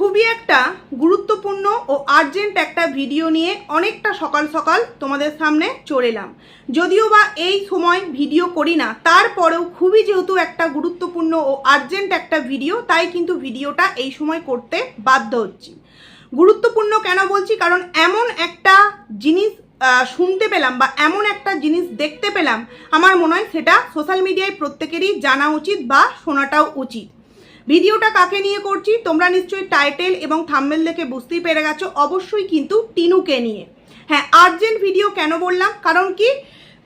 খুবই একটা গুরুত্বপূর্ণ ও আর্জেন্ট একটা ভিডিও নিয়ে অনেকটা সকাল সকাল তোমাদের সামনে চলে এলাম। যদিও বা এই সময় ভিডিও করি না, তারপরেও খুবই যেহেতু একটা গুরুত্বপূর্ণ ও আর্জেন্ট একটা ভিডিও, তাই কিন্তু ভিডিওটা এই সময় করতে বাধ্য হচ্ছি। গুরুত্বপূর্ণ কেন বলছি, কারণ এমন একটা জিনিস শুনতে পেলাম বা এমন একটা জিনিস দেখতে পেলাম, আমার মনে হয় সেটা সোশ্যাল মিডিয়ায় প্রত্যেকেরই জানা উচিত বা শোনাটাও উচিত। ভিডিওটা কাকে নিয়ে করছি তোমরা নিশ্চয়ই টাইটেল এবং থাম্বনেল দেখে বুঝতেই পেরে গেছো, অবশ্যই কিন্তু টিনুকে নিয়ে। হ্যাঁ, আর্জেন্ট ভিডিও কেন বললাম, কারণ কি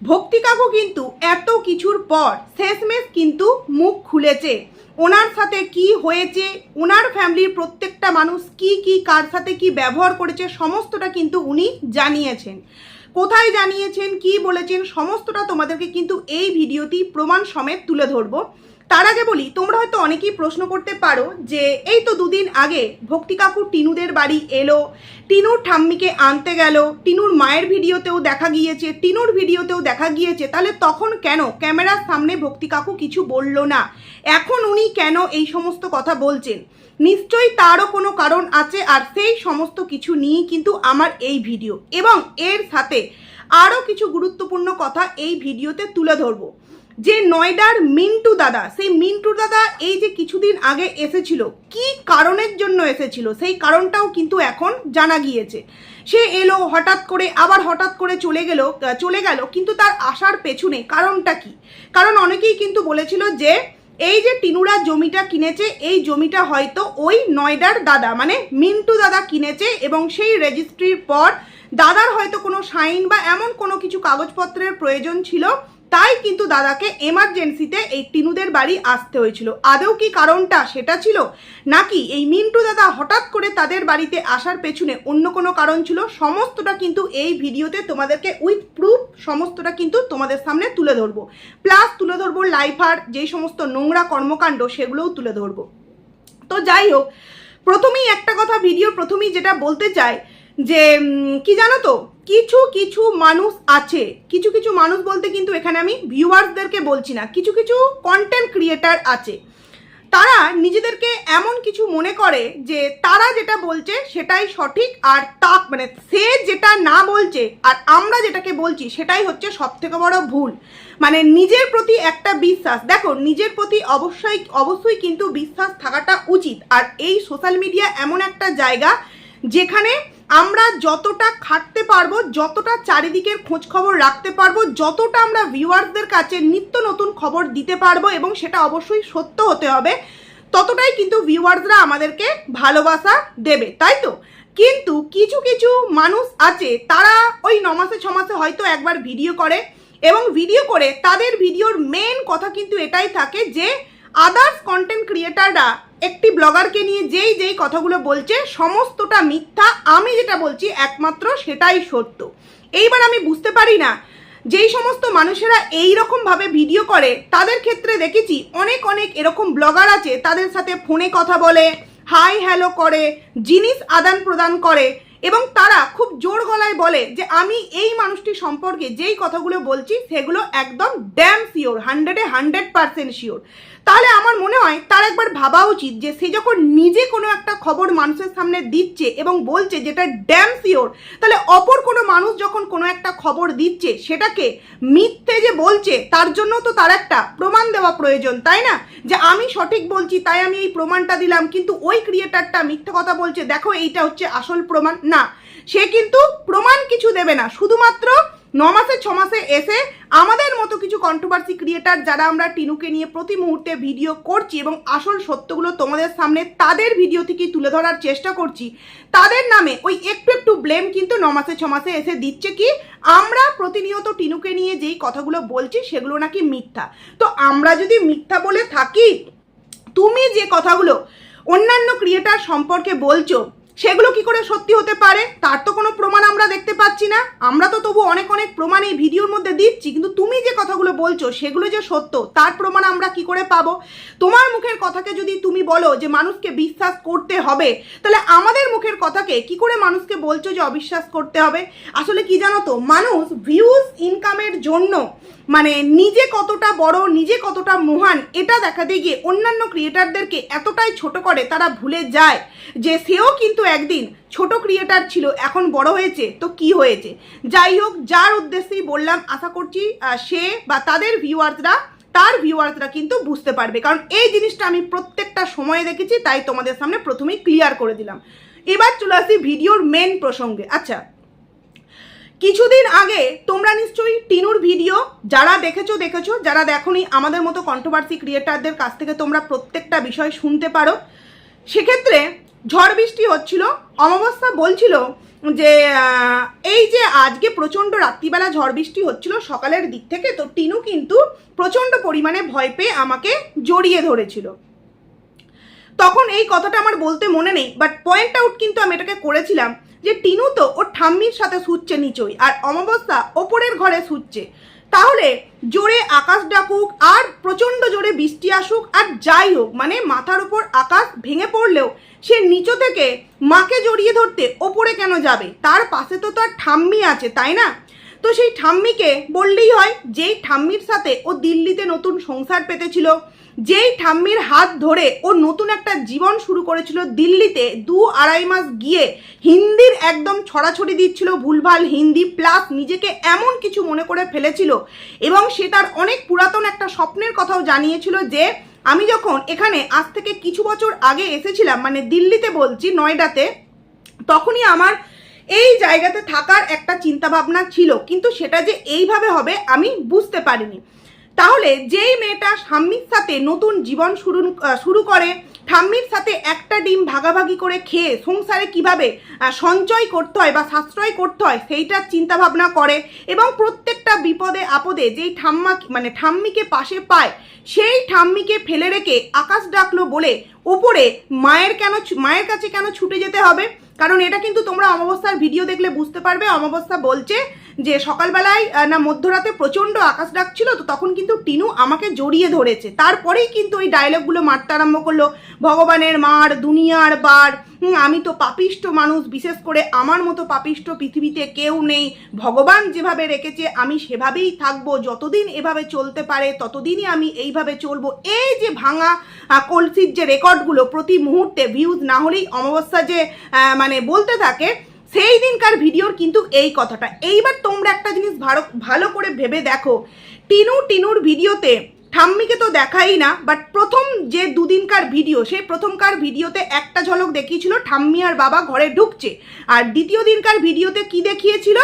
ভক্তি কাকু কিন্তু এত কিছুর পর শেষমেশ কিন্তু মুখ খুলেছে। ওনার সাথে কি হয়েছে, ওনার ফ্যামিলির প্রত্যেকটা মানুষ কি কি কার সাথে কি ব্যবহার করেছে, সমস্তটা কিন্তু উনি জানিয়েছেন। কোথায় জানিয়েছেন, কি বলেছেন, সমস্তটা তোমাদেরকে কিন্তু এই ভিডিওতেই প্রমাণ সমেত তুলে ধরবো। তার আগে বলি, তোমরা হয়তো অনেকেই প্রশ্ন করতে পারো যে এই তো দুদিন আগে ভক্তি কাকু টিনুদের বাড়ি এলো, টিনুর ঠাম্মিকে আনতে গেল, টিনুর মায়ের ভিডিওতেও দেখা গিয়েছে, টিনুর ভিডিওতেও দেখা গিয়েছে, তাহলে তখন কেন ক্যামেরার সামনে ভক্তি কাকু কিছু বলল না? এখন উনি কেন এই সমস্ত কথা বলছেন? নিশ্চয়ই তারও কোনো কারণ আছে, আর সেই সমস্ত কিছু নিয়েই কিন্তু আমার এই ভিডিও, এবং এর সাথে আরও কিছু গুরুত্বপূর্ণ কথা এই ভিডিওতে তুলে ধরবো। যে নয়ডার মিন্টু দাদা, সেই মিন্টু দাদা এই যে কিছুদিন আগে এসেছিল, কি কারণের জন্য এসেছিল সেই কারণটাও কিন্তু এখন জানা গিয়েছে। সে এলো হঠাৎ করে, আবার হঠাৎ করে চলে গেল, কিন্তু তার আসার পেছনে কারণটা কি? কারণ অনেকেই কিন্তু বলেছিল যে এই যে টিনুরা জমিটা কিনেছে, এই জমিটা হয়তো ওই নয়ডার দাদা মানে মিন্টু দাদা কিনেছে, এবং সেই রেজিস্ট্রির পর দাদার হয়তো কোনো সাইন বা এমন কোনো কিছু কাগজপত্রের প্রয়োজন ছিল, তাই কিন্তু দাদাকে এমার্জেন্সিতে এই টিনুদের বাড়ি আসতে হয়েছিল। আদৌ কি কারণটা সেটা ছিল, নাকি এই মিন্টু দাদা হঠাৎ করে তাদের বাড়িতে আসার পেছনে অন্য কোনো কারণ ছিল? সমস্তটা কিন্তু এই ভিডিওতে তোমাদেরকে উইথ প্রুফ সমস্তটা কিন্তু তোমাদের সামনে তুলে ধরবো। প্লাস তুলে ধরবো লাইফার যেই সমস্ত নোংরা কর্মকাণ্ড, সেগুলোও তুলে ধরবো। তো যাই হোক, প্রথমেই একটা কথা ভিডিওর প্রথমেই যেটা বলতে চাই যে কি জানো তো, কিছু কিছু মানুষ আছে, কিছু কিছু মানুষ বলতে কিন্তু এখানে আমি ভিউয়ার্সদেরকে বলছি না, কিছু কিছু কন্টেন্ট ক্রিয়েটার আছে, তারা নিজেদেরকে এমন কিছু মনে করে যে তারা যেটা বলছে সেটাই সঠিক, আর তা মানে সে যেটা না বলছে আর আমরা যেটাকে বলছি সেটাই হচ্ছে সব থেকে বড় ভুল। মানে নিজের প্রতি একটা বিশ্বাস, দেখো নিজের প্রতি অবশ্যই কিন্তু বিশ্বাস থাকাটা উচিত। আর এই সোশ্যাল মিডিয়া এমন একটা জায়গা যেখানে আমরা যতটা খাটতে পারবো, যতটা চারিদিকের খোঁজ খবর রাখতে পারবো, যতটা আমরা ভিউয়ার্সদের কাছে নিত্য নতুন খবর দিতে পারবো, এবং সেটা অবশ্যই সত্য হতে হবে, ততটাই কিন্তু ভিউয়ার্সরা আমাদেরকে ভালোবাসা দেবে, তাই তো? কিন্তু কিছু কিছু মানুষ আছে, তারা ওই 9 মাসে 6 মাসে হয়তো একবার ভিডিও করে, এবং ভিডিও করে তাদের ভিডিওর মেন কথা কিন্তু এটাই থাকে যে আদার্স কন্টেন্ট ক্রিয়েটাররা একটি ব্লগারকে নিয়ে যেই কথাগুলো বলছে সমস্তটা মিথ্যা, আমি যেটা বলছি একমাত্র সেটাই সত্য। এইবার আমি বুঝতে পারি না, যেই সমস্ত মানুষেরা এই রকমভাবে ভিডিও করে তাদের ক্ষেত্রে দেখেছি অনেক এরকম ব্লগার আছে, তাদের সাথে ফোনে কথা বলে, হাই হ্যালো করে, জিনিস আদান প্রদান করে, এবং তারা খুব জোর গলায় বলে যে আমি এই মানুষটি সম্পর্কে যেই কথাগুলো বলছি সেগুলো একদম ড্যাম শিওর, 100% শিওর। তাহলে আমার মনে হয় তার একবার ভাবা উচিত যে সে যখন নিজে কোনো একটা খবর মানুষের সামনে দিচ্ছে এবং বলছে যেটা ড্যাম শিওর, তাহলে অপর কোনো মানুষ যখন কোনো একটা খবর দিচ্ছে সেটাকে মিথ্যে যে বলছে, তার জন্য তো তার একটা প্রমাণ দেওয়া প্রয়োজন, তাই না? যে আমি সঠিক বলছি তাই আমি এই প্রমাণটা দিলাম, কিন্তু ওই ক্রিয়েটারটা মিথ্যে কথা বলছে, দেখো এইটা হচ্ছে আসল প্রমাণ। না, সে কিন্তু প্রমাণ কিছু দেবে না, শুধুমাত্র 9 মাসে 6 মাসে এসে আমাদের মতো কিছু কন্ট্রোভার্সি ক্রিয়েটার যারা আমরা টিনুকে নিয়ে প্রতি মুহূর্তে ভিডিও করছি এবং আসল সত্যগুলো তোমাদের সামনে তাদের ভিডিও থেকেই তুলে ধরার চেষ্টা করছি, তাদের নামে ওই একটু ব্লেম কিন্তু 9 মাসে 6 মাসে এসে দিচ্ছে কি আমরা প্রতিনিয়ত টিনুকে নিয়ে যেই কথাগুলো বলছি সেগুলো নাকি মিথ্যা। তো আমরা যদি মিথ্যা বলে থাকি, তুমি যে কথাগুলো অন্যান্য ক্রিয়েটার সম্পর্কে বলছো সেগুলো কি করে সত্যি হতে পারে? তার তো কোনো প্রমাণ আমরা দেখতে পাচ্ছি না। আমরা তো তবু অনেক অনেক প্রমাণ এই ভিডিওর মধ্যে দিচ্ছি, কিন্তু তুমি যে কথাগুলো বলছো সেগুলো যে সত্য তার প্রমাণ আমরা কি করে পাবো? তোমার মুখের কথাকে যদি তুমি বলো যে মানুষকে বিশ্বাস করতে হবে, তাহলে আমাদের মুখের কথাকে কি করে মানুষকে বলছো যে অবিশ্বাস করতে হবে? আসলে কি জানো তো, মানুষ ভিউজ ইনকামের জন্য মানে নিজে কতটা বড়, নিজে কতটা মহান এটা দেখাতে গিয়ে অন্যান্য ক্রিয়েটারদেরকে এতটাই ছোট করে, তারা ভুলে যায় যে সেও কিন্তু একদিন ছোট ক্রিয়েটার ছিল, এখন বড় হয়েছে তো কি হয়েছে। যাই হোক, যার উদ্দেশ্যেই বললাম, আশা করছি সে বা তাদের ভিউয়ার্সরা কিন্তু বুঝতে পারবে, কারণ এই জিনিসটা আমি প্রত্যেকটা সময়ে দেখেছি, তাই তোমাদের সামনে প্রথমেই ক্লিয়ার করে দিলাম। এবার চলে আসি ভিডিওর মেন প্রসঙ্গে। আচ্ছা, কিছুদিন আগে তোমরা নিশ্চয়ই টিনুর ভিডিও যারা দেখেছো, যারা দেখোনি আমাদের মতো কন্ট্রোভার্সি ক্রিয়েটারদের কাছ থেকে তোমরা প্রত্যেকটা বিষয় শুনতে পারো। সেক্ষেত্রে ঝড় বৃষ্টি হচ্ছিল, অমাবস্যা বলছিল যে এই যে আজকে প্রচণ্ড রাত্রিবেলা ঝড় বৃষ্টি হচ্ছিল সকালের দিক থেকে, তো টিনু কিন্তু প্রচণ্ড পরিমাণে ভয় পেয়ে আমাকে জড়িয়ে ধরেছিল। তখন এই কথাটা আমার বলতে মনে নেই, বাট পয়েন্ট আউট কিন্তু আমি এটাকে করেছিলাম যে টিনু তো ওর ঠাম্মির সাথে শুচ্ছে নিচই, আর অমাবস্যা ওপরের ঘরে শুচ্ছে। তাহলে জোরে আকাশ ডাকুক আর প্রচণ্ড জোরে বৃষ্টি আসুক আর যাই হোক, মানে মাথার উপর আকাশ ভেঙে পড়লেও সে নিচ থেকে মাকে জড়িয়ে ধরতে ওপরে কেন যাবে? তার পাশে তো তার ঠাম্মি আছে, তাই না? তো সেই ঠাম্মিকে বললেই হয়, যেই ঠাম্মির সাথে ও দিল্লিতে নতুন সংসার পেতেছিল, যেই ঠাম্মির হাত ধরে ও নতুন একটা জীবন শুরু করেছিল দিল্লিতে, 2-2.5 মাস গিয়ে হিন্দির একদম ছড়াছড়ি দিচ্ছিল, ভুলভাল হিন্দি, প্লাস নিজেকে এমন কিছু মনে করে ফেলেছিল এবং সে তার অনেক পুরাতন একটা স্বপ্নের কথাও জানিয়েছিল যে আমি যখন এখানে আজ থেকে কিছু বছর আগে এসেছিলাম, মানে দিল্লিতে বলছি, নয়ডাতে, তখনই আমার এই জায়গাতে থাকার একটা চিন্তাভাবনা ছিল, কিন্তু সেটা যে এইভাবে হবে আমি বুঝতে পারিনি। তাহলে যেই মেয়েটা ঠাম্মির সাথে নতুন জীবন শুরু করে, ঠাম্মির সাথে একটা ডিম ভাগাভাগি করে খেয়ে সংসারে কিভাবে সঞ্চয় করতে হয় বা সাশ্রয় করতে হয় সেইটার চিন্তা ভাবনা করে, এবং প্রত্যেকটা বিপদে আপদে যেই ঠাম্মিকে পাশে পায়, সেই ঠাম্মিকে ফেলে রেখে আকাশ ডাকলো বলে উপরে মায়ের কাছে কেন ছুটে যেতে হবে? কারণ এটা কিন্তু তোমরা অমাবস্যার ভিডিও দেখলে বুঝতে পারবে। অমাবস্যা বলছে যে সকালবেলায় না মধ্যরাতে প্রচণ্ড আকাশ ডাকছিল, তো তখন কিন্তু টিনু আমাকে জড়িয়ে ধরেছে। তারপরেই কিন্তু ওই ডায়লগগুলো মারতে আরম্ভ করলো, ভগবানের মার, দুনিয়ার বার, আমি তো পাপিষ্ট মানুষ, বিশেষ করে আমার মতো পাপিষ্ট পৃথিবীতে কেউ নেই, ভগবান যেভাবে রেখেছে আমি সেভাবেই থাকবো, যতদিন এভাবে চলতে পারে ততদিনই আমি এইভাবে চলবো। এই যে ভাঙা কলসির যে রেকর্ডগুলো প্রতি মুহূর্তে ভিউজ না হলেই অমাবস্যা যে বলতে থাকে, সেই দিনকার ভিডিওর কিন্তু এই কথাটা। এইবার তোমরা একটা জিনিস ভালো করে ভেবে দেখো, টিনুর ভিডিওতে ঠাম্মিকে তো দেখাই না, বাট প্রথম যে দুদিনকার ভিডিও, সেই প্রথমকার ভিডিওতে একটা ঝলক দেখিয়েছিল ঠাম্মি আর বাবা ঘরে ঢুকছে, আর দ্বিতীয় দিনকার ভিডিওতে কি দেখিয়েছিল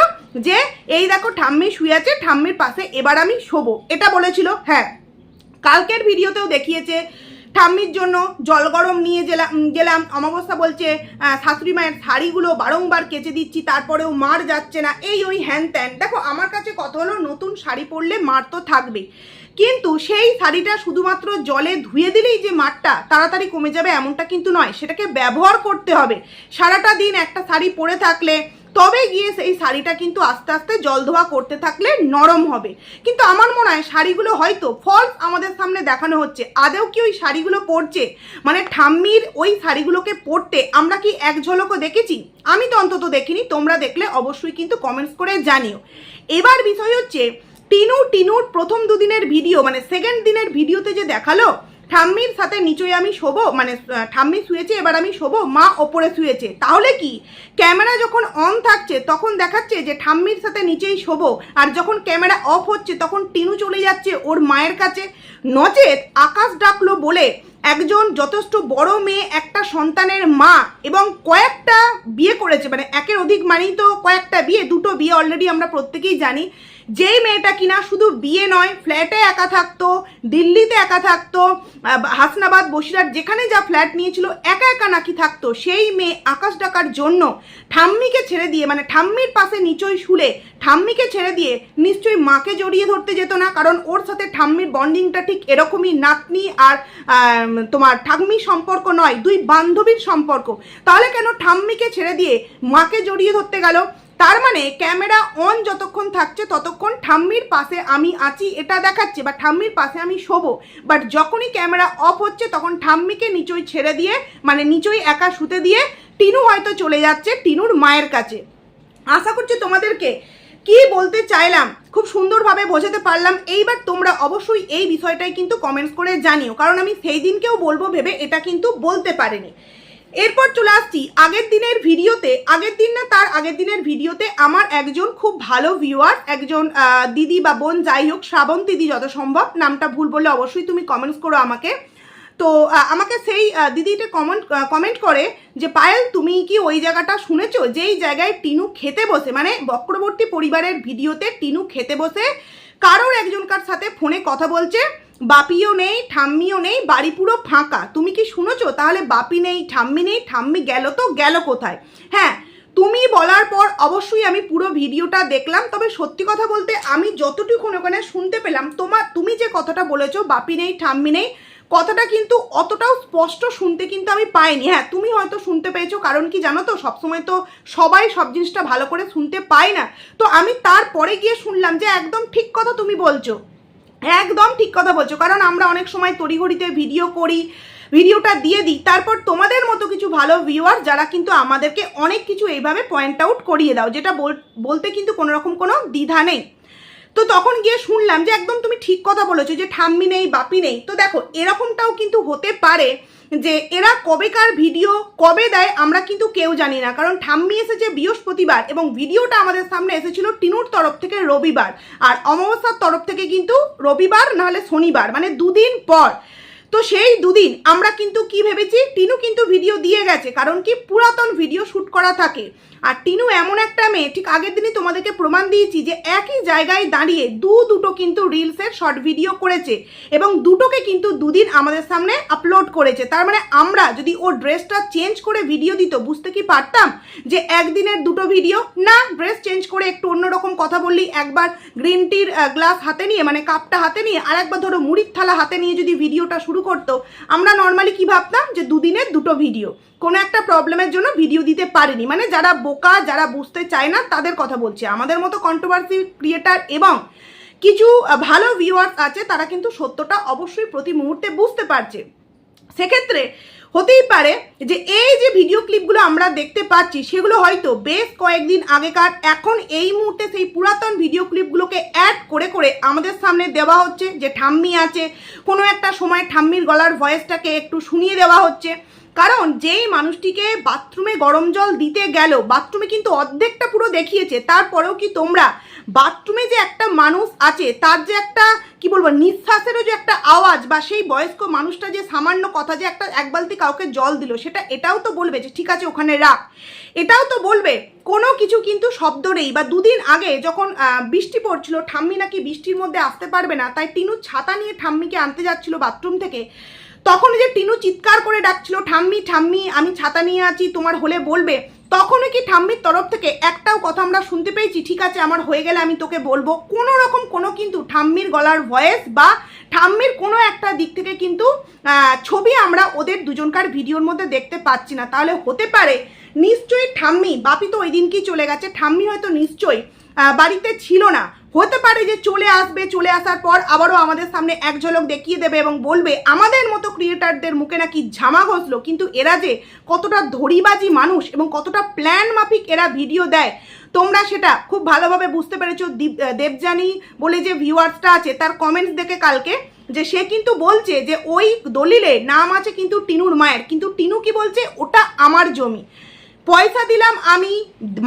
যে এই দেখো ঠাম্মি শুয়ে আছে, ঠাম্মির পাশে এবার আমি শোবো, এটা বলেছিল। হ্যাঁ, কালকের ভিডিওতেও দেখিয়েছে ঠাম্মির জন্য জল গরম নিয়ে গেলাম, অমাবস্যা বলছে শাশুড়ি মায়ের শাড়িগুলো বারংবার কেচে দিচ্ছি তারপরেও মার যাচ্ছে না, এই ওই হ্যান ত্যান। দেখো আমার কাছে কত হলো, নতুন শাড়ি পরলে মার তো থাকবে, কিন্তু সেই শাড়িটা শুধুমাত্র জলে ধুয়ে দিলেই যে মারটা তাড়াতাড়ি কমে যাবে এমনটা কিন্তু নয়, সেটাকে ব্যবহার করতে হবে। সারাটা দিন একটা শাড়ি পরে থাকলে তবে গিয়ে সেই শাড়িটা কিন্তু আস্তে আস্তে জল ধোয়া করতে থাকলে নরম হবে। কিন্তু আমার মনে হয় শাড়িগুলো হয়তো ফলস আমাদের সামনে দেখানো হচ্ছে, আদেও কি ওই শাড়িগুলো পরছে, মানে ঠাম্মির ওই শাড়িগুলোকে পরতে আমরা কি এক ঝলকও দেখেছি? আমি তো অন্তত দেখিনি, তোমরা দেখলে অবশ্যই কিন্তু কমেন্টস করে জানিও। এবার বিষয় হচ্ছে টিনুর প্রথম দুদিনের ভিডিও, সেকেন্ড দিনের ভিডিওতে যে দেখালো ঠাম্মির সাথে নিচই আমি শোবো, ঠাম্মি শুয়েছে এবার আমি শোবো, মা ওপরে শুয়েছে, তাহলে কি ক্যামেরা যখন অন থাকছে তখন দেখাচ্ছে যে ঠাম্মির সাথে নিচেই শোবো, আর যখন ক্যামেরা অফ হচ্ছে তখন টিনু চলে যাচ্ছে ওর মায়ের কাছে? নচেত আকাশ ডাকলো বলে একজন যথেষ্ট বড় মেয়ে, একটা সন্তানের মা এবং কয়েকটা বিয়ে করেছে, একের অধিক মানেই তো কয়েকটা বিয়ে, 2টো বিয়ে অলরেডি আমরা প্রত্যেকেই জানি, যেই মেয়েটা কিনা শুধু বিয়ে নয়, ফ্ল্যাটে একা থাকতো, দিল্লিতে একা থাকতো, হাসনাবাদ, বসিরহাট যেখানে যা ফ্ল্যাট নিয়েছিল একা একা নাকি থাকতো, সেই মেয়ে আকাশ ডাকার জন্য ঠাম্মিকে ছেড়ে দিয়ে, ঠাম্মির পাশে নিচই শুলে ঠাম্মিকে ছেড়ে দিয়ে নিশ্চয়ই মাকে জড়িয়ে ধরতে যেত না, কারণ ওর সাথে ঠাম্মির বন্ডিংটা ঠিক এরকমই, নাতনি আর তোমার ঠাম্মির সম্পর্ক নয়, দুই বান্ধবীর সম্পর্ক, তাহলে কেন ঠাম্মিকে ছেড়ে দিয়ে মাকে জড়িয়ে ধরতে গেল? তার মানে ক্যামেরা অন যতক্ষণ থাকছে ততক্ষণ ঠাম্মির পাশে আমি আছি এটা দেখাচ্ছে, বা ঠাম্মির পাশে আমি শোবো। বাট যখনই ক্যামেরা অফ হচ্ছে তখন ঠাম্মিকে নিচই ছেড়ে দিয়ে, মানে নিচই একা শুতে দিয়ে টিনু হয়তো চলে যাচ্ছে টিনুর মায়ের কাছে। আশা করছি তোমাদেরকে কি বলতে চাইলাম খুব সুন্দরভাবে বোঝাতে পারলাম। এইবার তোমরা অবশ্যই এই বিষয়টাই কিন্তু কমেন্টস করে জানিও, কারণ আমি সেই দিনকেও বলবো ভেবে এটা কিন্তু বলতে পারিনি। এরপর চলে আসছি আগের দিনের ভিডিওতে, আগের দিন না তার আগের দিনের ভিডিওতে আমার একজন খুব ভালো ভিউয়ার, একজন দিদি বা বোন যাই হোক, শ্রাবণ দিদি যত সম্ভব, নামটা ভুল বললে অবশ্যই তুমি কমেন্টস করো আমাকে। তো আমাকে সেই দিদিটা কমেন্ট করে যে পায়েল তুমি কি ওই জায়গাটা শুনেছো যেই জায়গায় টিনু খেতে বসে, মানে বক্রবর্তী পরিবারের ভিডিওতে টিনু খেতে বসে কারোর একজনকার সাথে ফোনে কথা বলছে, বাপিও নেই ঠাম্মিও নেই, বাড়ি পুরো ফাঁকা, তুমি কি শুনেছো? তাহলে বাপি নেই ঠাম্মি নেই, ঠাম্মি গেল তো গেল কোথায়? হ্যাঁ, তুমি বলার পর অবশ্যই আমি পুরো ভিডিওটা দেখলাম, তবে সত্যি কথা বলতে আমি যতটুকু ওখানে শুনতে পেলাম, তুমি যে কথাটা বলেছো বাপি নেই ঠাম্মি নেই, কথাটা কিন্তু অতটাও স্পষ্ট শুনতে কিন্তু আমি পাইনি। হ্যাঁ, তুমি হয়তো শুনতে পেয়েছো, কারণ কি জানো তো, সবসময় তো সবাই সব জিনিসটা ভালো করে শুনতে পায় না। তো আমি তারপরে গিয়ে শুনলাম যে একদম ঠিক কথা তুমি বলছো, একদম ঠিক কথা বলছো, কারণ আমরা অনেক সময় তড়িঘড়িতে ভিডিও করি, ভিডিওটা দিয়ে দিই, তারপর তোমাদের মতো কিছু ভালো ভিউয়ার যারা কিন্তু আমাদেরকে অনেক কিছু এইভাবে পয়েন্ট আউট করিয়ে দাও, যেটা বলতে কিন্তু কোনো রকম কোনো দ্বিধা নেই। তো তখন গিয়ে শুনলাম যে একদম তুমি ঠিক কথা বলেছো যে ঠাম্মি নেই বাপি নেই। তো দেখো এরকমটাও কিন্তু হতে পারে যে এরা কবেকার ভিডিও কবে দেয় আমরা কিন্তু কেউ জানি না, কারণ ঠাম্মি এসেছে বৃহস্পতিবার এবং ভিডিওটা আমাদের সামনে এসেছিল টিনুর তরফ থেকে রবিবার, আর অমাবস্যার তরফ থেকে কিন্তু রবিবার নাহলে শনিবার, মানে দুদিন পর। তো সেই দুদিন আমরা কিন্তু কি ভেবেছি, টিনু কিন্তু ভিডিও দিয়ে গেছে, কারণ কি পুরাতন ভিডিও শ্যুট করা থাকে। আর টিনু এমন একটা মেয়ে, ঠিক আগের দিনই তোমাদেরকে প্রমাণ দিয়েছি যে একই জায়গায় দাঁড়িয়ে দুটো কিন্তু রিলসের শর্ট ভিডিও করেছে এবং দুটোকে কিন্তু দুদিন আমাদের সামনে আপলোড করেছে। তার মানে আমরা যদি ও ড্রেসটা চেঞ্জ করে ভিডিও দিত বুঝতে কি পারতাম যে একদিনের দুটো ভিডিও? না, ড্রেস চেঞ্জ করে একটু অন্যরকম কথা বললি, একবার গ্রিন টির গ্লাস হাতে নিয়ে মানে কাপটা হাতে নিয়ে, আর একবার ধরো মুড়ির থালা হাতে নিয়ে যদি ভিডিওটা শুরু করতো, আমরা নর্মালি কি ভাবতাম যে দুদিনের দুটো ভিডিও, কোনো একটা প্রবলেমের জন্য ভিডিও দিতে পারিনি। মানে যারা বোকা, যারা বুঝতে চায় না তাদের কথা বলছি। আমাদের মতো কন্ট্রোভার্সি ক্রিয়েটার এবং কিছু ভালো ভিউয়ার্স আছে, তারা কিন্তু সত্যটা অবশ্যই প্রতি মুহূর্তে বুঝতে পারছে। সেক্ষেত্রে হতেই পারে যে এই যে ভিডিও ক্লিপগুলো আমরা দেখতে পাচ্ছি সেগুলো হয়তো বেশ কয়েকদিন আগেকার, এখন এই মুহূর্তে সেই পুরাতন ভিডিও ক্লিপগুলোকে অ্যাড করে করে আমাদের সামনে দেওয়া হচ্ছে যে ঠাম্মি আছে, কোনো একটা সময় ঠাম্মির গলার ভয়েসটাকে একটু শুনিয়ে দেওয়া হচ্ছে। কারণ যেই মানুষটিকে বাথরুমে গরম জল দিতে গেল, বাথরুমে কিন্তু অর্ধেকটা পুরো দেখিয়েছে, তারপরেও কি তোমরা বাথরুমে যে একটা মানুষ আছে তার যে একটা কি বলবো নিঃশ্বাসেরও যে একটা আওয়াজ, বা সেই বয়স্ক মানুষটা যে সামান্য কথা যে একটা এক বালতি কাউকে জল দিল, সেটা এটাও তো বলবে যে ঠিক আছে ওখানে রাখ, এটাও তো বলবে। কোনো কিছু কিন্তু শব্দ নেই। বা দুদিন আগে যখন বৃষ্টি পড়ছিল, ঠাম্মি নাকি বৃষ্টির মধ্যে আসতে পারবে না, তাই টিনু ছাতা নিয়ে ঠাম্মিকে আনতে যাচ্ছিল বাথরুম থেকে, তখন যে টিনু চিৎকার করে ডাকছিল ঠাম্মি ঠাম্মি আমি ছাতা নিয়ে আছি তোমার হলে বলবে, তখনও কি ঠাম্মির তরফ থেকে একটাও কথা আমরা শুনতে পেয়েছি ঠিক আছে আমার হয়ে গেলে আমি তোকে বলবো? কোনো রকম কোনো কিন্তু ঠাম্মির গলার ভয়েস বা ঠাম্মির কোনো একটা দিক থেকে কিন্তু ছবি আমরা ওদের দুজনকার ভিডিওর মধ্যে দেখতে পাচ্ছি না। তাহলে হতে পারে নিশ্চয়ই ঠাম্মি, বাপি তো ওই দিনকেই চলে গেছে, ঠাম্মি হয়তো নিশ্চয়ই বাড়িতে ছিল না। হতে পারে যে চলে আসবে, চলে আসার পর আবারও আমাদের সামনে এক ঝলক দেখিয়ে দেবে এবং বলবে আমাদের মতো ক্রিয়েটারদের মুখে নাকি ঝামা ঘষলো, কিন্তু এরা যে কতটা ধড়িবাজি মানুষ এবং কতটা প্ল্যান মাফিক এরা ভিডিও দেয় তোমরা সেটা খুব ভালোভাবে বুঝতে পেরেছো। দেবজানি বলে যে ভিউয়ার্সটা আছে তার কমেন্টস দেখে কালকে, যে সে কিন্তু বলছে যে ওই দলিলে নাম আছে কিন্তু টিনুর মায়ের, কিন্তু টিনু কি বলছে ওটা আমার জমি, পয়সা দিলাম আমি,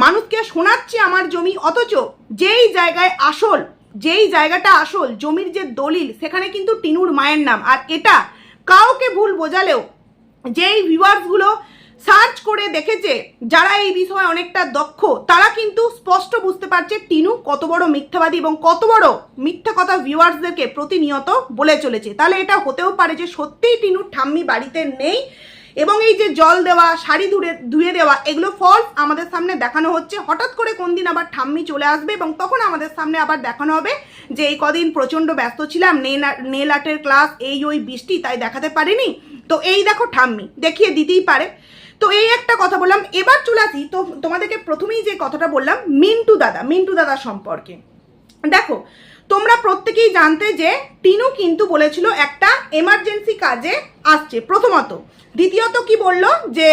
মানুষকে শোনাচ্ছি আমার জমি, অথচ যেই জায়গায় আসল, যেই জায়গাটা আসল জমির যে দলিল সেখানে কিন্তু টিনুর মায়ের নাম। আর এটা কাউকে ভুল বোঝালেও যেই ভিউয়ার্সগুলো সার্চ করে দেখেছে, যারা এই বিষয়ে অনেকটা দক্ষ, তারা কিন্তু স্পষ্ট বুঝতে পারছে টিনু কত বড় মিথ্যাবাদী এবং কত বড় মিথ্যা কথা ভিউয়ার্সদেরকে প্রতিনিয়ত বলে চলেছে। তাহলে এটা হতেও পারে যে সত্যিই টিনুর ঠাম্মি বাড়িতে নেই এবং এই যে জল দেওয়া, শাড়ি ধুয়ে দেওয়া, এগুলো ফলস আমাদের সামনে দেখানো হচ্ছে। হঠাৎ করে কোন দিন আবার ঠাম্মি চলে আসবে এবং তখন আমাদের সামনে আবার দেখানো হবে যে এই কদিন প্রচণ্ড ব্যস্ত ছিলাম, নেল আর্টের ক্লাস, এই ওই বৃষ্টি, তাই দেখাতে পারিনি। তো এই দেখো ঠাম্মি দেখিয়ে দিতেই পারে। তো এই একটা কথা বললাম। এবার চলে আসি, তো তোমাদেরকে প্রথমেই যে কথাটা বললাম মিন্টু দাদা সম্পর্কে। দেখো তোমরা প্রত্যেকেই জানতে যে টিনু কিন্তু বলেছিল একটা এমার্জেন্সি কাজে আসছে প্রথমত, দ্বিতীয়ত কি বললো যে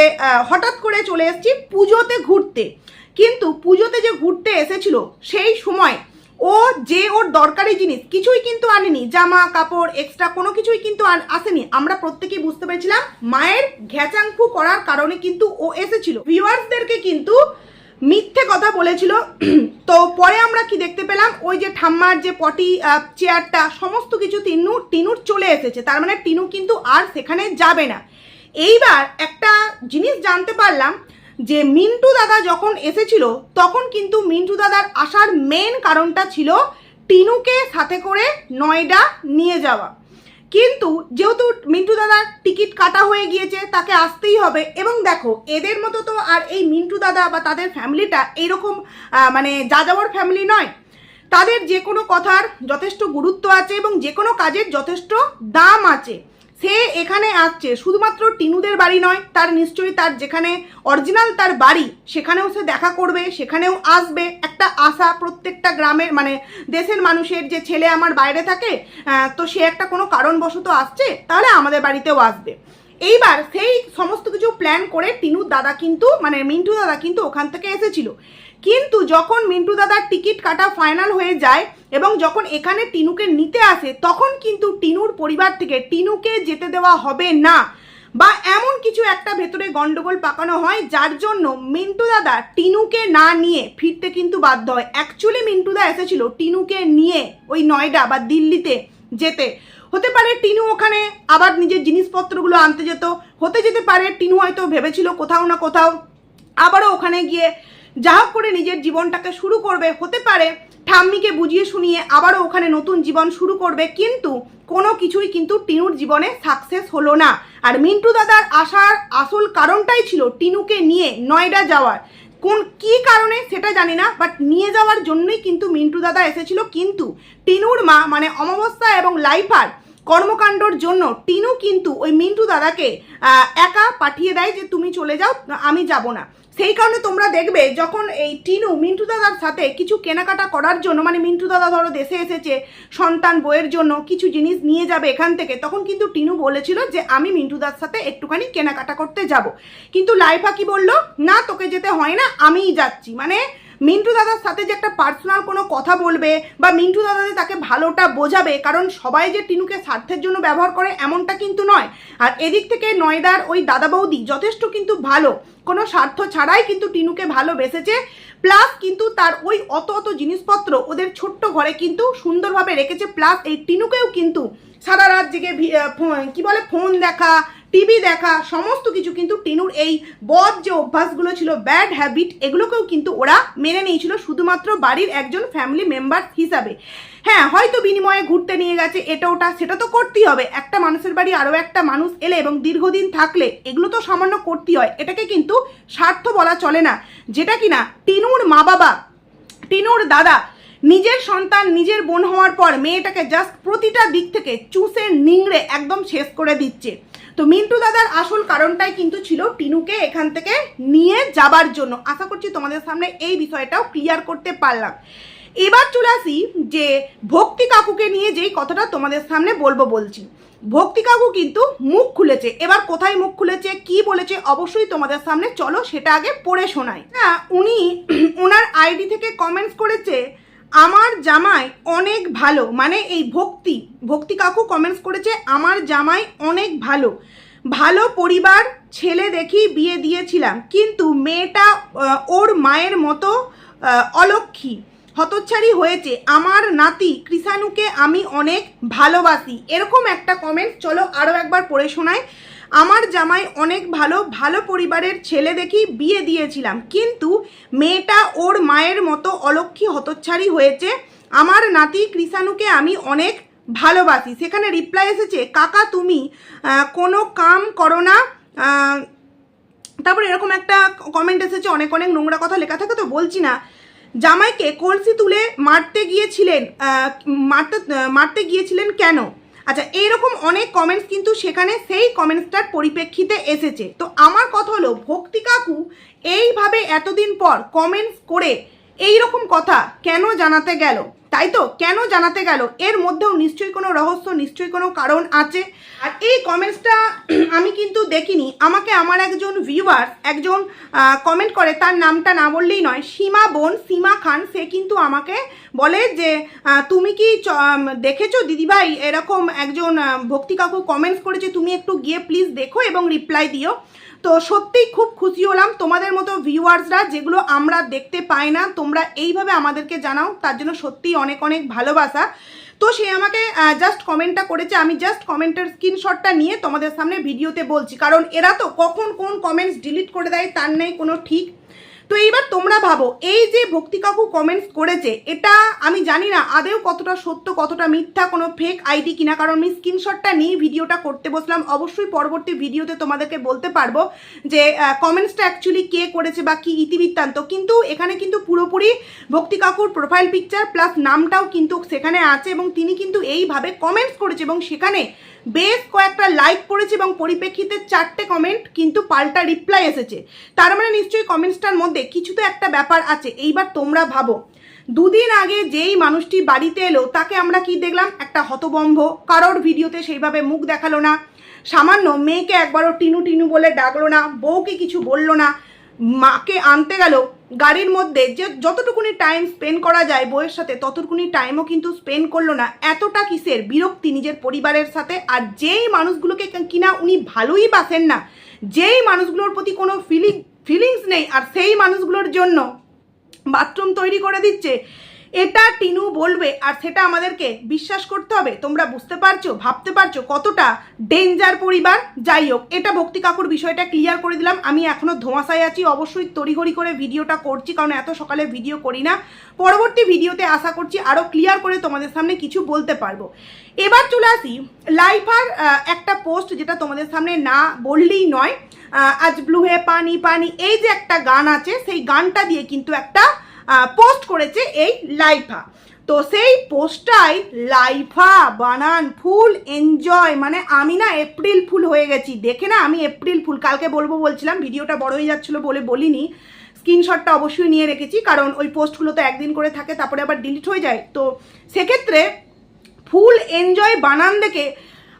হঠাৎ করে চলে এসেছি পুজোতে ঘুরতে। কিন্তু পুজোতে যে ঘুরতে এসেছিল সেই সময় ও যে ওর দরকারি জিনিস কিছুই কিন্তু আনেনি, জামা কাপড় এক্সট্রা কোনো কিছুই কিন্তু আসেনি। আমরা প্রত্যেকেই বুঝতে পেরেছিলাম মায়ের ঘ্যাচাংফু করার কারণে কিন্তু ও এসেছিল, ভিউয়ার্সদেরকে কিন্তু মিথ্যে কথা বলেছিল। তো পরে আমরা কি দেখতে পেলাম, ওই যে ঠাম্মার যে পটি চেয়ারটা সমস্ত কিছু টিনুর চলে এসেছে, তার মানে টিনু কিন্তু আর সেখানে যাবে না। এইবার একটা জিনিস জানতে পারলাম যে মিন্টু দাদা যখন এসেছিল তখন কিন্তু মিন্টু দাদার আসার মেন কারণটা ছিল টিনুকে সাথে করে নয়ডা নিয়ে যাওয়া। কিন্তু যেহেতু মিন্টু দাদার টিকিট কাটা হয়ে গিয়েছে তাকে আসতেই হবে। এবং দেখো এদের মতো তো আর এই মিন্টু দাদা বা তাদের ফ্যামিলিটা এইরকম মানে যাযাবর ফ্যামিলি নয়। তাদের যে কোনো কথার যথেষ্ট গুরুত্ব আছে এবং যে কোনো কাজের যথেষ্ট দাম আছে। সে এখানে আসছে শুধুমাত্র টিনুদের বাড়ি নয়, তার নিশ্চয়ই তার যেখানে অরিজিনাল তার বাড়ি সেখানেও সে দেখা করবে, সেখানেও আসবে। একটা আশা প্রত্যেকটা গ্রামের মানে দেশের মানুষের যে ছেলে আমার বাইরে থাকে, তো সে একটা কোনো কারণবশত আসছে, তাহলে আমাদের বাড়িতেও আসবে। এইবার সেই সমস্ত কিছু প্ল্যান করে টিনুর দাদা কিন্তু মানে মিন্টু দাদা কিন্তু ওখান থেকে এসেছিল। কিন্তু যখন মিন্টু দাদার টিকিট কাটা ফাইনাল হয়ে যায় এবং যখন এখানে টিনুকে নিতে আসে, তখন কিন্তু টিনুর পরিবার থেকে টিনুকে যেতে দেওয়া হবে না বা এমন কিছু একটা ভেতরে গন্ডগোল পাকানো হয়, যার জন্য মিন্টু দাদা টিনুকে না নিয়ে ফিরতে কিন্তু বাধ্য হয়। অ্যাকচুয়ালি মিন্টু দা এসেছিল টিনুকে নিয়ে ওই নয়ডা বা দিল্লিতে যেতে। হতে পারে টিনু ওখানে আবার নিজের জিনিসপত্রগুলো আনতে যেত, হতে যেতে পারে টিনু হয়তো ভেবেছিল কোথাও না কোথাও আবারও ওখানে গিয়ে যা হোক করে নিজের জীবনটাকে শুরু করবে, হতে পারে ঠাম্মিকে বুঝিয়ে শুনিয়ে আবারও ওখানে নতুন জীবন শুরু করবে। কিন্তু কোনো কিছুই কিন্তু টিনুর জীবনে সাকসেস হলো না। আর মিন্টু দাদার আসার আসল কারণটাই ছিল টিনুকে নিয়ে নয়ডা যাওয়ার। কোন কি কারণে সেটা জানি না, বাট নিয়ে যাওয়ার জন্যই কিন্তু মিন্টু দাদা এসেছিল। কিন্তু টিনুর মা মানে অমাবস্যা এবং লাইফার কর্মকাণ্ডর জন্য টিনু কিন্তু ওই মিন্টু দাদাকে একা পাঠিয়ে দেয় যে তুমি চলে যাও, আমি যাব না। সেই কারণে তোমরা দেখবে যখন এই টিনু মিন্টু দাদার সাথে কিছু কেনাকাটা করার জন্য মানে মিন্টু দাদা ধরো দেশে এসেছে সন্তান বইয়ের জন্য কিছু জিনিস নিয়ে যাবে এখান থেকে, তখন কিন্তু টিনু বলেছিল যে আমি মিন্টু দাদার সাথে একটুখানি কেনাকাটা করতে যাব। কিন্তু লাইফা কি বললো, না তোকে যেতে হয় না, আমিই যাচ্ছি। মানে মিন্টু দাদার সাথে যে একটা পার্সোনাল কোনো কথা বলবে বা মিন্টু দাদা যে তাকে ভালোটা বোঝাবে, কারণ সবাই যে টিনুকে স্বার্থের জন্য ব্যবহার করে এমনটা কিন্তু নয়। আর এদিক থেকে নয়দার ওই দাদা বৌদি যথেষ্ট কিন্তু ভালো, কোনো স্বার্থ ছাড়াই কিন্তু টিনুকে ভালোবেসেছে। প্লাস কিন্তু তার ওই অত জিনিসপত্র ওদের ছোট্ট ঘরে কিন্তু সুন্দরভাবে রেখেছে। প্লাস এই টিনুকেও কিন্তু সারা রাত জেগে কি বলে ফোন দেখা টিভি দেখা সমস্ত কিছু কিন্তু টিনুর এই বদ যে অভ্যাসগুলো ছিল ব্যাড হ্যাবিট, এগুলোকেও কিন্তু ওরা মেনে নিয়েছিল শুধুমাত্র বাড়ির একজন ফ্যামিলি মেম্বার হিসাবে। হ্যাঁ হয়তো বিনিময়ে ঘুরতে নিয়ে গেছে এটা ওটা, সেটা তো করতেই হবে। একটা মানুষের বাড়ি আরও একটা মানুষ এলে এবং দীর্ঘদিন থাকলে এগুলো তো সামান্য করতেই হয়, এটাকে কিন্তু স্বার্থ বলা চলে না। যেটা কিনা টিনুর মা বাবা টিনুর দাদা নিজের সন্তান নিজের বোন হওয়ার পর মেয়েটাকে জাস্ট প্রতিটা দিক থেকে চুষে নিংড়ে একদম শেষ করে দিচ্ছে। তো মিন্টু দাদার আসল কারণটাই কিন্তু ছিল টিনুকে এখান থেকে নিয়ে যাবার জন্য। আশা করছি তোমাদের সামনে এই বিষয়টাও ক্লিয়ার করতে পারলাম। এবার চলে আসি যে ভক্তি কাকুকে নিয়ে যেই কথাটা তোমাদের সামনে বলছি। ভক্তি কাকু কিন্তু মুখ খুলেছে। এবার কোথায় মুখ খুলেছে কি বলেছে অবশ্যই তোমাদের সামনে চলো সেটা আগে পড়ে শোনাই। না উনি ওনার আইডি থেকে কমেন্টস করেছে আমার জামাই অনেক ভালো, মানে এই ভক্তি কাকু কমেন্টস করেছে আমার জামাই অনেক ভালো, ভালো পরিবার ছেলে দেখি বিয়ে দিয়েছিলাম, কিন্তু মেয়েটা ওর মায়ের মতো অলক্ষী হতচ্ছাড়ি হয়েছে, আমার নাতি কৃষাণুকে আমি অনেক ভালোবাসি। এরকম একটা কমেন্ট চলো আরও একবার পড়ে শোনাই। আমার জামাই অনেক ভালো, ভালো পরিবারের ছেলে দেখি বিয়ে দিয়েছিলাম, কিন্তু মেয়েটা ওর মায়ের মতো অলক্ষী হতচ্ছাড়ি হয়েছে, আমার নাতি কৃষাণুকে আমি অনেক ভালোবাসি। সেখানে রিপ্লাই এসেছে কাকা তুমি কোনো কাম করো না। তারপর এরকম একটা কমেন্ট এসেছে, অনেক নোংরা কথা লেখা থাকে তো বলছি না। জামাইকে কলসি তুলে মারতে গিয়েছিলেন কেন? আচ্ছা, এইরকম অনেক কমেন্টস কিন্তু সেখানে সেই কমেন্টসটার পরিপ্রেক্ষিতে এসেছে। তো আমার কথা হলো, ভক্তি কাকু এইভাবে এতদিন পর কমেন্টস করে এই রকম কথা কেন জানাতে গেল, তাই তো? কেন জানাতে গেল? এর মধ্যেও নিশ্চয়ই কোনো রহস্য, নিশ্চয়ই কোনো কারণ আছে। আর এই কমেন্টসটা আমি কিন্তু দেখিনি, আমাকে আমার একজন ভিউয়ার একজন কমেন্ট করে, তার নামটা না বললেই নয়, সীমা বোন, সীমা খান, সে কিন্তু আমাকে বলে যে তুমি কি দেখেছো দিদিভাই, এরকম একজন ভক্তি কাকু কমেন্টস করেছে, তুমি একটু গিয়ে প্লিজ দেখো এবং রিপ্লাই দিও। তো সত্যিই খুব খুশি হলাম, তোমাদের মতো ভিউয়ার্সরা যেগুলো আমরা দেখতে পাই না তোমরা এইভাবে আমাদেরকে জানাও, তার জন্য সত্যিই অনেক অনেক ভালোবাসা। তো সে আমাকে জাস্ট কমেন্টটা করেছে, আমি জাস্ট কমেন্টের স্ক্রিনশটটা নিয়ে তোমাদের সামনে ভিডিওতে বলছি, কারণ এরা তো কখন কোন কমেন্টস ডিলিট করে দেয় তার নেই কোনো ঠিক। তো এইবার তোমরা ভাবো, এই যে ভক্তি কাকু কমেন্টস করেছে, এটা আমি জানি না আদেও কতটা সত্য কতটা মিথ্যা, কোনো ফেক আইডি কিনা, কারণ আমি স্ক্রিনশটটা নিয়ে ভিডিওটা করতে বসলাম। অবশ্যই পরবর্তী ভিডিওতে তোমাদেরকে বলতে পারবো যে কমেন্টসটা অ্যাকচুয়ালি কে করেছে বা কি ইতিবৃত্তান্ত, কিন্তু এখানে কিন্তু পুরোপুরি ভক্তি কাকুর প্রোফাইল পিকচার প্লাস নামটাও কিন্তু সেখানে আছে, এবং তিনি কিন্তু এইভাবে কমেন্টস করেছে এবং সেখানে বেশ কয়েকটা লাইক পড়েছে এবং পরিপ্রেক্ষিতে 4টে কমেন্ট কিন্তু পাল্টা রিপ্লাই এসেছে। তার মানে নিশ্চয়ই কমেন্টসটার মধ্যে কিছু তো একটা ব্যাপার আছে। এইবার তোমরা ভাবো, দুদিন আগে যেই মানুষটি বাড়িতে এলো তাকে আমরা কি দেখলাম? একটা হতবম্ব, কারোর ভিডিওতে সেইভাবে মুখ দেখালো না, সামান্য মেয়েকে একবারও টিনু টিনু বলে ডাকলো না, বউকে কিছু বললো না, মাকে আনতে গেল গাড়ির মধ্যে, যে যতটুকুনি টাইম স্পেন্ড করা যায় বউয়ের সাথে ততটুকুনি টাইমও কিন্তু স্পেন্ড করলো না। এতটা কিসের বিরক্তি নিজের পরিবারের সাথে? আর যেই মানুষগুলোকে কিনা উনি ভালোই বাসেন না, যেই মানুষগুলোর প্রতি কোনো ফিলিংস নেই, আর সেই মানুষগুলোর জন্য বাথরুম তৈরি করে দিচ্ছে, এটা টিনু বলবে আর সেটা আমাদেরকে বিশ্বাস করতে হবে? তোমরা বুঝতে পারছো, ভাবতে পারছো কতটা ডেঞ্জার পরিবার? যাই হোক, এটা ভক্তি কাকুর বিষয়টা ক্লিয়ার করে দিলাম। আমি এখনো ধোঁয়াশায় আছি, অবশ্যই তড়িঘড়ি করে ভিডিওটা করছি, কারণ এত সকালে ভিডিও করি না। পরবর্তী ভিডিওতে আশা করছি আরও ক্লিয়ার করে তোমাদের সামনে কিছু বলতে পারবো। এবার চলে আসি লাইফার একটা পোস্ট, যেটা তোমাদের সামনে না বললেই নয়। আজ ব্লু হে পানি পানি, এই যে একটা গান আছে, সেই গানটা দিয়ে কিন্তু একটা পোস্ট করেছে এই লাইফা। তো সেই পোস্টটাই লাইফা বানান ফুল এনজয়, মানে আমি না এপ্রিল ফুল হয়ে গেছি দেখে, না আমি এপ্রিল ফুল কালকে বলবো বলছিলাম, ভিডিওটা বড় হয়ে যাচ্ছিলো বলে বলিনি। স্ক্রিনশটটা অবশ্যই নিয়ে রেখেছি, কারণ ওই পোস্টগুলো তো একদিন করে থাকে, তারপরে আবার ডিলিট হয়ে যায়। তো সেক্ষেত্রে ফুল এনজয় বানান দেখে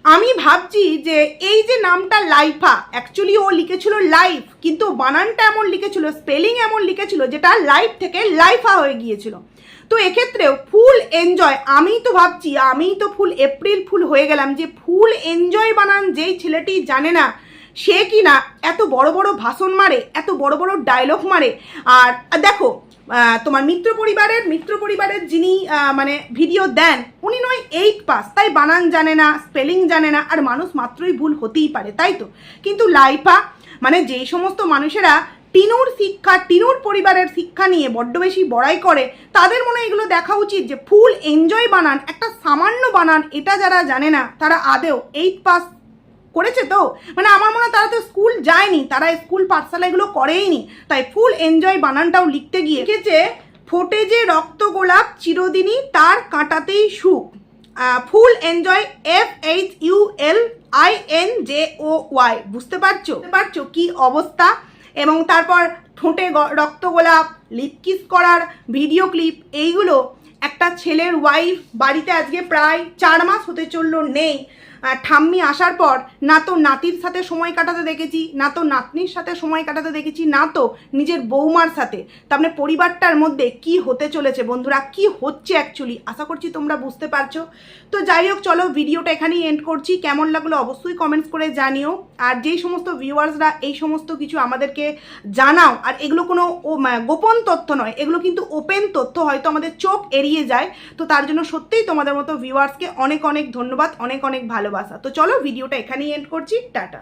আমি ভাবছি যে এই যে নামটা লাইফা, অ্যাকচুয়ালি ও লিখেছিল লাইফ, কিন্তু বানানটা এমন লিখেছিল, স্পেলিং এমন লিখেছিল যেটা লাইফ থেকে লাইফা হয়ে গিয়েছিল। তো এক্ষেত্রেও ফুল এনজয়, আমি তো ভাবছি আমি তো ফুল এপ্রিল ফুল হয়ে গেলাম, যে ফুল এনজয় বানান যেই ছেলেটি জানে না, সে কি না এত বড় বড় ভাষণ মারে, এত বড় বড় ডায়লগ মারে। আর দেখো, তোমার মিত্র পরিবারের যিনি মানে ভিডিও দেন, উনি নয় 8 পাস, তাই বানান জানে না, স্পেলিং জানে না, আর মানুষ মাত্রই ভুল হতেই পারে, তাই তো? কিন্তু লাইফা, মানে যেই সমস্ত মানুষেরা টিনুর শিক্ষা, টিনুর পরিবারের শিক্ষা নিয়ে বড্ড বেশি বড়াই করে, তাদের মনে এগুলো দেখা উচিত যে ফুল এনজয় বানান একটা সামান্য বানান, এটা যারা জানে না তারা আদেও 8 পাস করেছে? তো মানে আমার মনে হয় তারা তো স্কুল যায়নি, তারা স্কুল পাঠশালা এগুলো করেইনি, তাই ফুল এনজয় বানানটাও লিখতে গিয়ে লিখেছে, ফোটে যে রক্ত গোলাপ চিরদিনই তার কাঁটাতেই সুখ, ফুল এনজয় FHULINJOY। বুঝতে পারছো কি অবস্থা? এবং তারপর ঠোঁটে রক্ত গোলাপ, লিপ কিস করার ভিডিও ক্লিপ, এইগুলো একটা ছেলের ওয়াইফ বাড়িতে আজকে প্রায় 4 মাস হতে চললো নেই, ঠাম্মি আসার পর না তো নাতির সাথে সময় কাটাতে দেখেছি, না তো নাতনির সাথে সময় কাটাতে দেখেছি, না তো নিজের বৌমার সাথে। তার মানে পরিবারটার মধ্যে কি হতে চলেছে বন্ধুরা, কি হচ্ছে অ্যাকচুয়ালি, আশা করছি তোমরা বুঝতে পারছো। তো যাই হোক, চলো ভিডিওটা এখানেই এন্ড করছি। কেমন লাগলো অবশ্যই কমেন্টস করে জানিও। আর যেই সমস্ত ভিউয়ার্সরা এই সমস্ত কিছু আমাদেরকে জানাও, আর এগুলো কোনো গোপন তথ্য নয়, এগুলো কিন্তু ওপেন তথ্য, হয়তো আমাদের চোখ এড়িয়ে যায়, তো তার জন্য সত্যিই তোমাদের মতো ভিউয়ার্সকে অনেক অনেক ধন্যবাদ, অনেক অনেক ভালোবাসা। তো চলো ভিডিওটা এখানেই এন্ড করছি, টাটা।